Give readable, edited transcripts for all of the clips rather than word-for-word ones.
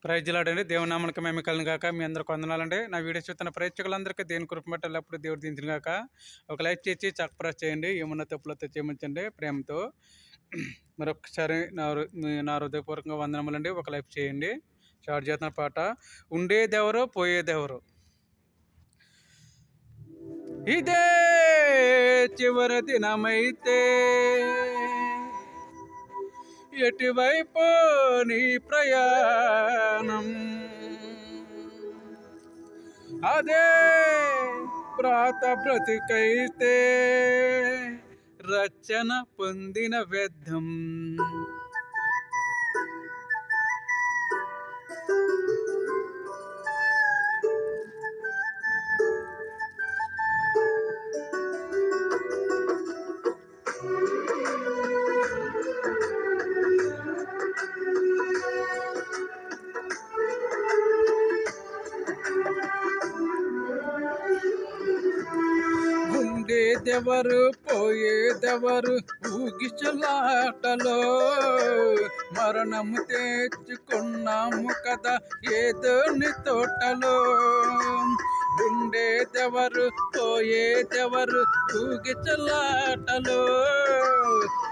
ప్రైజ్లాడండి. దేవుని నామమునకు మహిమ కలుగును గాక. మీ అందరికి వందనాలండి. నా వీడియోస్ చూస్తున్న ప్రేక్షకులందరికీ దేవుని కృప బట్టి ఎల్లప్పుడూ దేవుడు దీవించును గాక. ఒక లైక్ చేసి సబ్స్క్రైబ్ చేయండి. ఏమన్నా తప్పులతో క్షమించండి ప్రేమతో. మరొకసారి నా హృదయపూర్వకంగా వందనములండి. ఒక లైక్ చేయండి. స్టార్ట్ చేస్తున్న పాట ఉండేదెవరో పోయేదెవరో. ఇదే చివరి దినమైతే ఎటువైపు నీ ప్రయాణం, అదే ప్రాత బ్రతికైతే రచన పొందిన వ్యర్థం. ఉండేదెవరు పోయేదెవరు ఊగిసలాటలో, మరణము తెచ్చుకున్నాము కదా ఏదోని తోటలో. ఉండేదెవరు పోయేదెవరు ఊగిసలాటలో,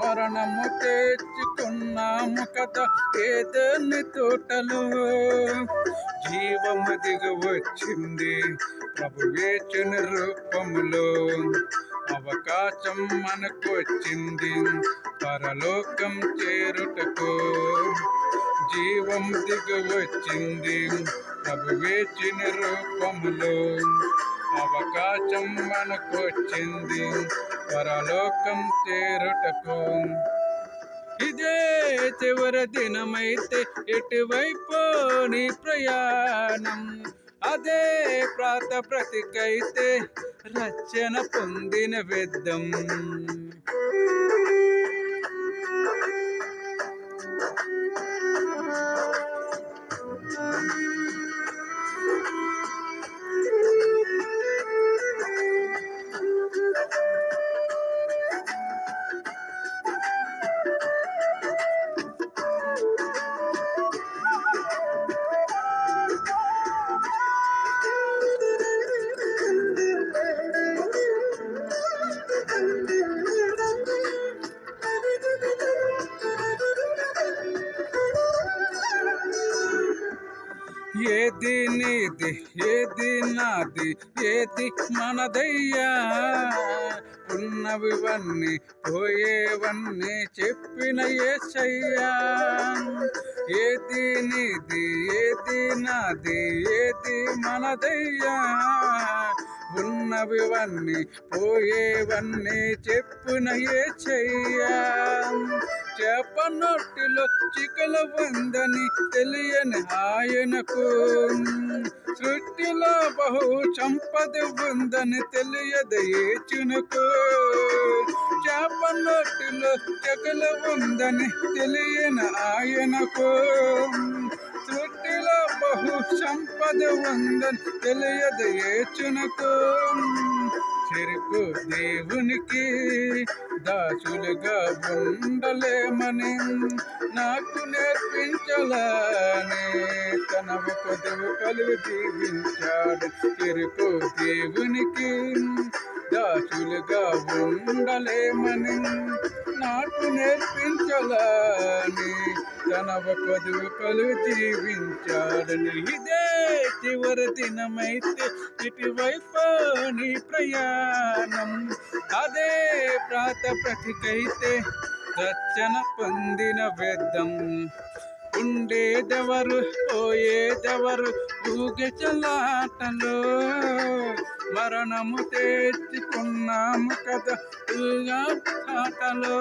మరణము తెచ్చుకున్నాము కదా ఏదోని తోటలో. జీవము దిగి వచ్చింది ప్రభు వేచిన రూపములో, అవకాశం మనకు వచ్చింది పరలోకం చేరుటకు. జీవం దిగి వచ్చింది ప్రభు వేచిన రూపములో, అవకాశం మనకు వచ్చింది పరలోకం చేరుటకు. ఇదే చివరి దినమైతే ఎటువైపు నీ ప్రయాణం, అదే ప్రాత బ్రతికైతే రచన పొందిన వ్యర్థం. ఏది నీది ఏది నాది ఏది మనదయ్యా, ఉన్నవివన్నీ పోయేవన్నీ చెప్పిన యేసయ్యా. ఏది నీది ఏది నాది ఏది మనదయ్యా, ఉన్నవివన్నీ పోయేవన్నీ చెప్పిన యేసయ్యా. చేప నోటిలో చికల ఉందని తెలియని ఆయనకు, సృష్టిలో బహు సంపద ఉందని తెలియదు యేసునకు. చేప నోటిలో చికల ఉందని తెలియని ఆయనకు, సృష్టిలో బహు సంపద ఉందని తెలియదు యేసునకు. చెరుకు దేవునికి దాసులుగా ఉండలేమని నాకు నేర్పించలానే తన ఒక దేవతలు జీవించాడు. చెరుకు దేవునికి దాసులుగా ఉండలేమని నాకు నేర్పించలాని తన ఒక దేవతలు జీవించాడని. ఇదే చివరి దినమైతే ఇటువైపు నీ ప్రయాణం, అదే ప్రాత బ్రతికైతే రచన పొందిన వ్యర్థం. ఉండేదెవరు పోయేదెవరు ఊగిసలాటలో, మరణము తెచ్చుకున్నాము కదా ఊగాటలో.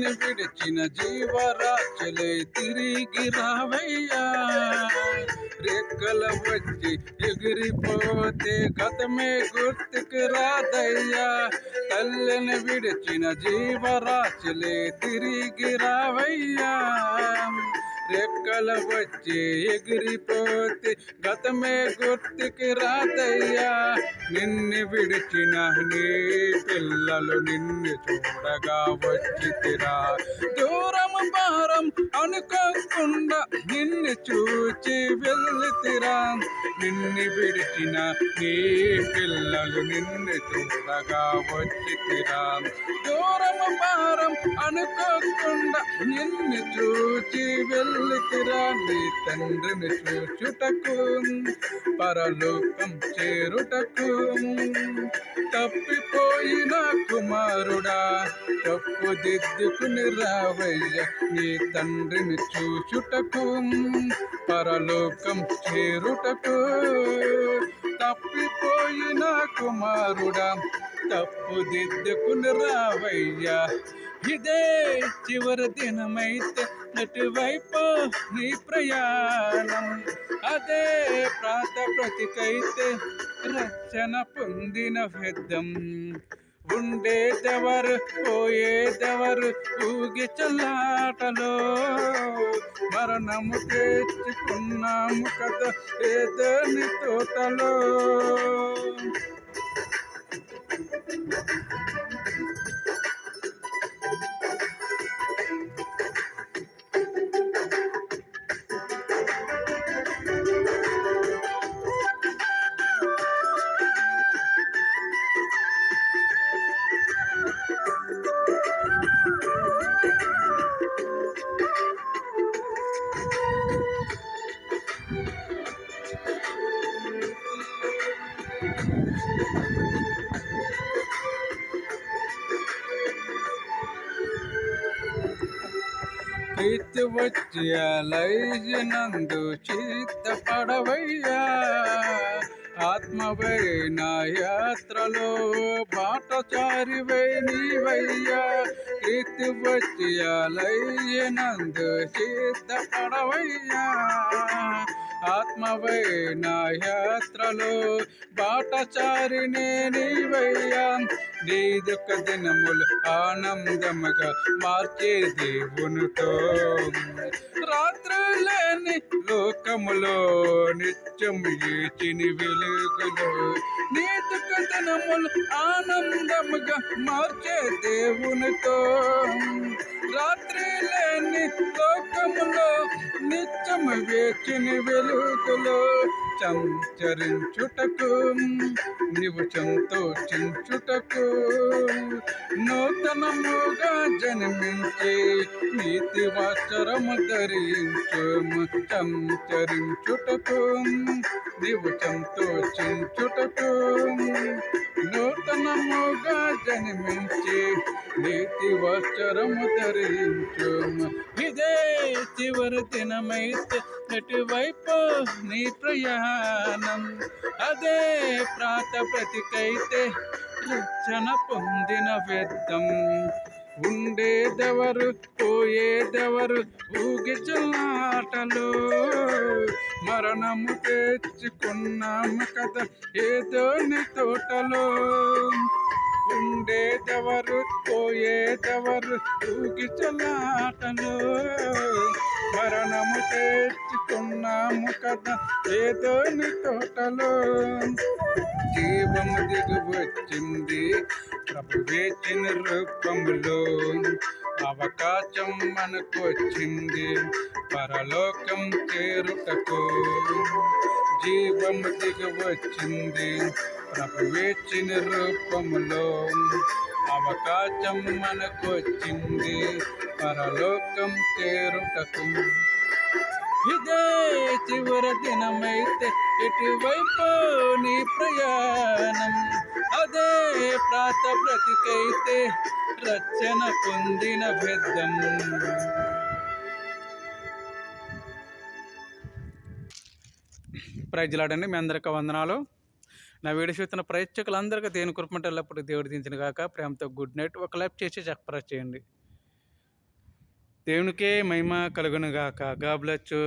తల్లిని విడిచిన జీవరాశులే తిరిగి రావయ్యా. రెక్కల వచ్చి ఎగిరిపోతే గతమే గుర్తుకు రాదయ్యా. తల్లిని విడిచిన జీవరాశులే తిరిగి రావయ్యా. రెక్కల వచ్చి ఎగిరిపోతే గతమే గుర్తుకి రాదయ్యా. నిన్ను విడిచిన నీ పిల్లలు నిన్ను చూడగా వచ్చితిరా. దూరం భారం అనుకోకుండా నిన్ను చూచి వెళ్ళితిరా. నిన్ను విడిచిన నీ పిల్లలు నిన్ను చూడగా వచ్చితిరా. దూరం భారం అనుకోకుండా నిన్ను చూచి వెళ్ళితిరా. నీ తండ్రిని చూచుటకు పరలోకం చేరుటకు తప్పిపోయిన కుమారుడా తప్పు దిద్దుకుని రావయ్య. నీ తండ్రిని చూచుటకు పరలోకం చేరుటకు తప్పిపోయిన కుమారుడా తప్పు దిద్దుకుని రావయ్యా. ఇదే చివరి దినమైతే నటువైపు నీ ప్రయాణం. అదే ప్రాతప్రతికైతే రక్షణ పొందిన వ్యర్థం. ఉండేదెవరు పోయేదెవరు ఊగి చల్లాటలో. మరణము తెచ్చుకున్నాము కదా ఏదని తోటలో. ప్రీతి వచ్చి అలైనందు చిత్తపడవయ్యా. ఆత్మవైన యాత్రలో బాటచారివై నీవయ్యా. ప్రీతి వచ్చి అలైనందు చిత్తపడవయ్యా. ఆత్మవైన యాత్రలో బాటచారినే నీవయ్యా. నీ దుఃఖ దినములు ఆనందముగా మార్చే దేవునితో. రాత్రులేని లోకములో నిత్యము ఏచిని వెలుగులో. నీ దుఃఖ దినములు ఆనందముగా మార్చే దేవునితో. రాత్రి లేని లోకములో నిత్యము వేచిని వెలుగులో. సంచరించుటకు నీవు సంతోషించుటకు నూతనముగా జన్మించి నీతి వస్త్రము ధరించుము. సంచరించుటకు నీవు సంతోషించుటకు నూతనముగా జన్మించి నీతి వస్త్రము ధరించుము. ఇదే చివరి దినమైతే ఎటువైపు నీ ప్రయాణం. అదే ప్రాతప్రతికైతే రక్షణ పొందిన వ్యర్థం. ఉండేదెవరు పోయేదెవరు ఊగి చల్లాటలో. మరణము తెచ్చుకున్నాము కదా ఏదోని తోటలో. ఉండేదెవరు పోయేదెవరు ఊగి చల్లాటలో. మరణము తెచ్చుకున్నాము కదా ఏదోని తోటలో. జీవము దిగువచ్చింది ప్రభు వేచిన రూపములో. అవకాశం మనకు వచ్చింది పరలోకం చేరుటకు. జీవము దిగువచ్చింది ప్రభు వేచిన రూపములో. అవకాశం మనకు వచ్చింది పరలోకం చేరుటకు. ఇదే చివరి దినమైతే ఎటువైపు నీ ప్రయాణం. అదే ప్రాతప్రతికైతే రక్షణ పొందిన వ్యర్థం. Praise lord. మీ అందరికీ వందనాలు. నా వీడియో చూస్తున్న ప్రేక్షకులందరికీ దేవుని కృప ఎల్లప్పుడూ దేవుడు దించిన గాక. ప్రేమతో గుడ్ నైట్. ఒక లైక్ చేసి సబ్స్క్రైబ్ చేయండి. దేవునికే మహిమ కలుగును గాక. God bless you.